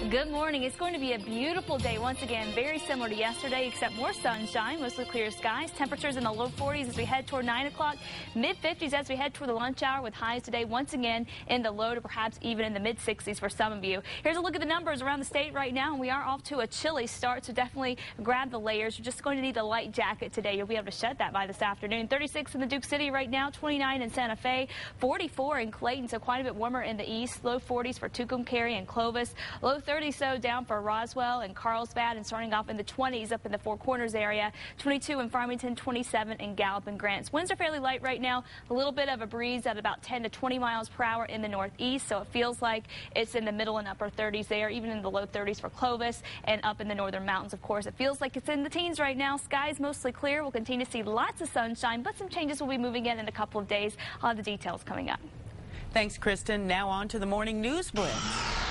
Good morning. It's going to be a beautiful day once again, very similar to yesterday, except more sunshine, mostly clear skies. Temperatures in the low 40s as we head toward 9 o'clock, mid 50s as we head toward the lunch hour, with highs today once again in the low to perhaps even in the mid 60s for some of you. Here's a look at the numbers around the state right now, and we are off to a chilly start, so definitely grab the layers. You're just going to need a light jacket today. You'll be able to shed that by this afternoon. 36 in the Duke City right now, 29 in Santa Fe, 44 in Clayton, so quite a bit warmer in the east. Low 40s for Tucumcari and Clovis. Low 30 so down for Roswell and Carlsbad, and starting off in the 20s up in the Four Corners area. 22 in Farmington, 27 in Gallup and Grants. Winds are fairly light right now. A little bit of a breeze at about 10 to 20 miles per hour in the northeast, so it feels like it's in the middle and upper 30s there, even in the low 30s for Clovis and up in the northern mountains. Of course, it feels like it's in the teens right now. Skies mostly clear. We'll continue to see lots of sunshine, but some changes will be moving in a couple of days. I'll have the details coming up. Thanks, Kristen. Now on to the morning news blitz.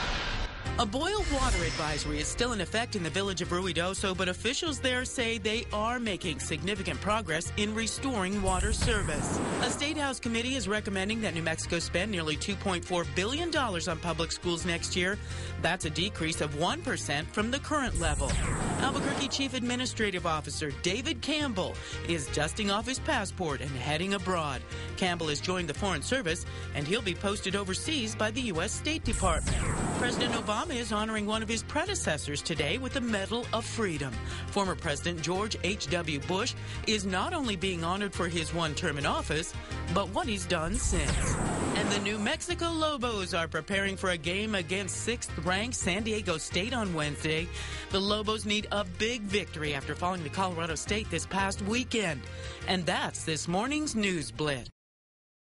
A boil water advisory is still in effect in the village of Ruidoso, but officials there say they are making significant progress in restoring water service. A State House committee is recommending that New Mexico spend nearly $2.4 billion on public schools next year. That's a decrease of 1% from the current level. Albuquerque Chief Administrative Officer David Campbell is dusting off his passport and heading abroad. Campbell has joined the Foreign Service, and he'll be posted overseas by the U.S. State Department. President Obama is honoring one of his predecessors today with the Medal of Freedom. Former President George H.W. Bush is not only being honored for his one term in office, but what he's done since. And the New Mexico Lobos are preparing for a game against 6th-ranked San Diego State on Wednesday. The Lobos need a big victory after falling to Colorado State this past weekend. And that's this morning's News Blitz.